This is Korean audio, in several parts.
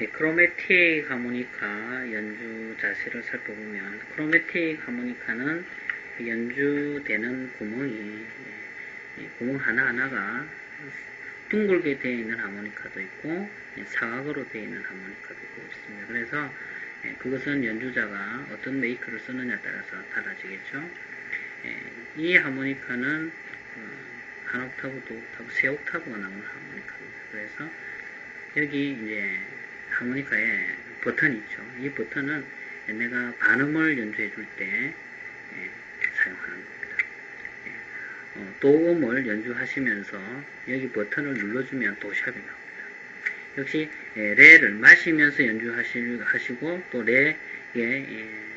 이 크로매틱 하모니카 연주 자세를 살펴보면 크로매틱 하모니카는 연주되는 구멍이 구멍 하나하나가 둥글게 되어 있는 하모니카도 있고 사각으로 되어 있는 하모니카도 있습니다. 그래서 그것은 연주자가 어떤 메이커를 쓰느냐에 따라서 달라지겠죠. 이 하모니카는 한 옥타브, 두 옥타브, 세 옥타브가 나오는 하모니카입니다. 그래서 여기 이제 하모니카에 버튼이 있죠. 이 버튼은 내가 반음을 연주해 줄 때 사용하는 겁니다. 도음을 연주하시면서 여기 버튼을 눌러주면 도샵이 나옵니다. 역시 레를 마시면서 연주하시고 또 레의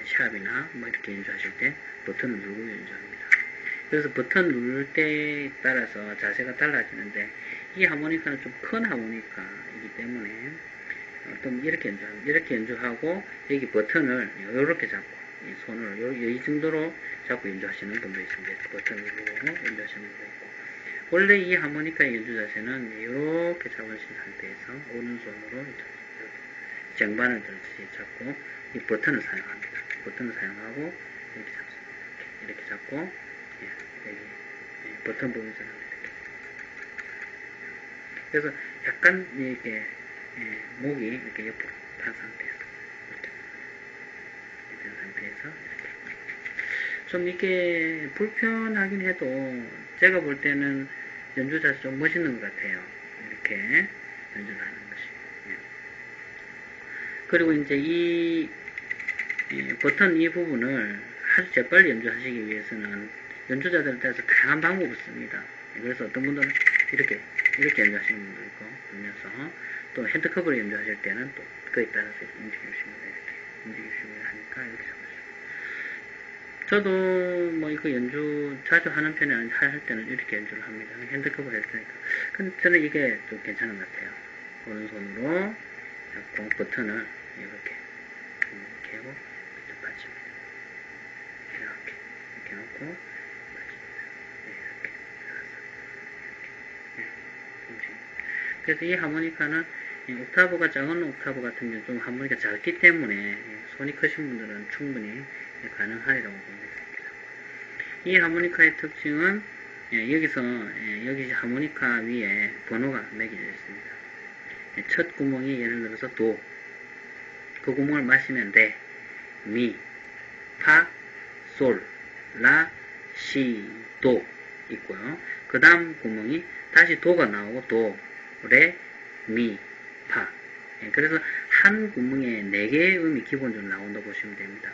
샵이나 뭐 이렇게 연주하실 때 버튼을 누르고 연주합니다. 그래서 버튼 누를 때에 따라서 자세가 달라지는데 이 하모니카는 좀 큰 하모니카이기 때문에 이렇게 연주하고 여기 버튼을 이렇게 잡고 이 손을 이 정도로 잡고 연주하시는 분도 있습니다. 버튼을 누르고 연주하시는 분도 있고, 원래 이 하모니카의 연주 자세는 이렇게 잡으신 상태에서 오른손으로 이렇게 쟁반을 들듯이 잡고 이 버튼을 사용합니다. 버튼을 사용하고 이렇게 잡습니다. 이렇게 잡고 여기 버튼 보면서 그래서 약간 이렇게 목이 이렇게 옆으로 단 상태에서 이렇게 된 상태에서 이렇게 좀 이게 불편하긴 해도 제가 볼 때는 연주자서 좀 멋있는 것 같아요. 이렇게 연주를 하는 것이. 그리고 이제 이 버튼 이 부분을 아주 재빨리 연주하시기 위해서는 연주자들에 따라서 다양한 방법을 씁니다. 그래서 어떤 분들은 이렇게 연주하시는 분도 있고, 그러면서 또 핸드커버를 연주하실 때는 또 그에 따라서 움직여주십니다. 이렇게 움직여주시면 하니까 이렇게 잡으시고. 저도 뭐 이거 연주 자주 하는 편이 아닌데 할 때는 이렇게 연주를 합니다. 핸드커버 할 때니까. 근데 저는 이게 좀 괜찮은 것 같아요. 오른손으로 잡고 버튼을 이렇게 하고 밑에 빠집니다. 이렇게 놓고 그래서 이 하모니카는 옥타브가 작은 옥타브 같은 경우 좀 하모니카 작기 때문에 손이 크신 분들은 충분히 가능하리라고 봅니다. 이 하모니카의 특징은 여기 하모니카 위에 번호가 매겨져 있습니다. 첫 구멍이 예를 들어서 도, 그 구멍을 마시면 레, 미, 파, 솔, 라, 시, 도 있고요. 그 다음 구멍이 다시 도가 나오고 도, 레, 미, 파. 그래서 한 구멍에 4개의 음이 기본적으로 나온다고 보시면 됩니다.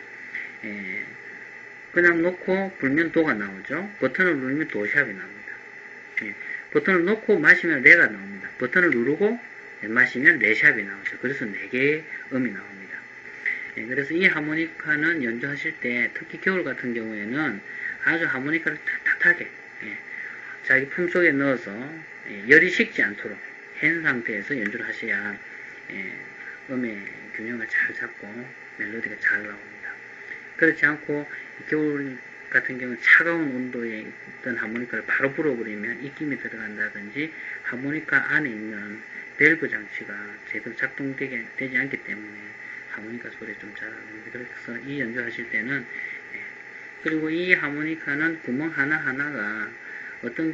그냥 놓고 불면 도가 나오죠. 버튼을 누르면 도샵이 나옵니다. 버튼을 놓고 마시면 레가 나옵니다. 버튼을 누르고 마시면 레샵이 나오죠. 그래서 4개의 음이 나옵니다. 그래서 이 하모니카는 연주하실 때 특히 겨울 같은 경우에는 아주 하모니카를 탁탁하게 자기 품속에 넣어서 열이 식지 않도록 한 상태에서 연주를 하셔야 음의 균형을 잘 잡고 멜로디가 잘 나옵니다. 그렇지 않고 겨울 같은 경우는 차가운 온도에 있던 하모니카를 바로 불어버리면 입김이 들어간다든지 하모니카 안에 있는 밸브 장치가 제대로 작동되지 않기 때문에 하모니카 소리 좀 잘 안 납니다. 그래서 이 연주하실 때는 그리고 이 하모니카는 구멍 하나하나가 어떤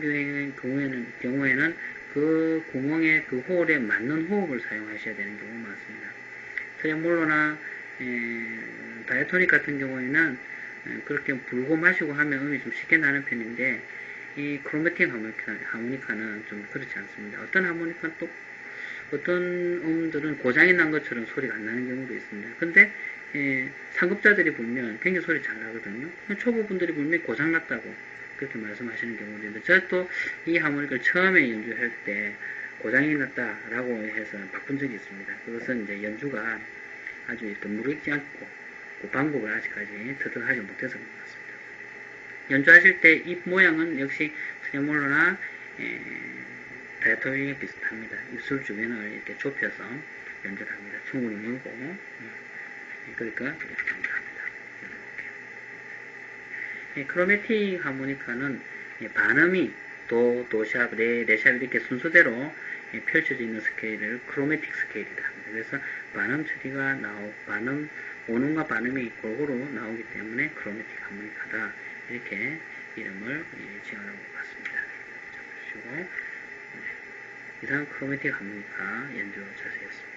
경우에는 그 구멍에 그 홀에 맞는 호흡을 사용하셔야 되는 경우가 많습니다. 트레몰로나 다이아토닉 같은 경우에는 그렇게 불고 마시고 하면 음이 좀 쉽게 나는 편인데 이 크로매틱 하모니카는 좀 그렇지 않습니다. 어떤 하모니카는 또 어떤 음들은 고장이 난 것처럼 소리가 안 나는 경우도 있습니다. 근데 상급자들이 불면 굉장히 소리 잘 나거든요. 초보분들이 불면 고장 났다고 그렇게 말씀하시는 경우도 있는데 저도 이 하모니카를 처음에 연주할 때 고장이 났다라고 해서 바꾼 적이 있습니다. 그것은 이제 연주가 아주 이렇게 무르익지 않고 그 방법을 아직까지 터득하지 못해서 그런 것 같습니다. 연주하실 때 입 모양은 역시 트레몰로나 다이아토닉이 비슷합니다. 입술 주변을 이렇게 좁혀서 연주를 합니다. 충분히 물고 그러니까 이렇게 연주합니다. 크로매틱 하모니카는 반음이 도, 도샵, 레, 레샵 이렇게 순서대로 펼쳐져 있는 스케일을 크로매틱 스케일이라 합니다. 그래서 반음 처리가 오음과 반음이 골고루 나오기 때문에 크로매틱 하모니카다. 이렇게 이름을 지어놓은 것 같습니다. 자, 보시고, 이상 크로매틱 하모니카 연주 자세였습니다.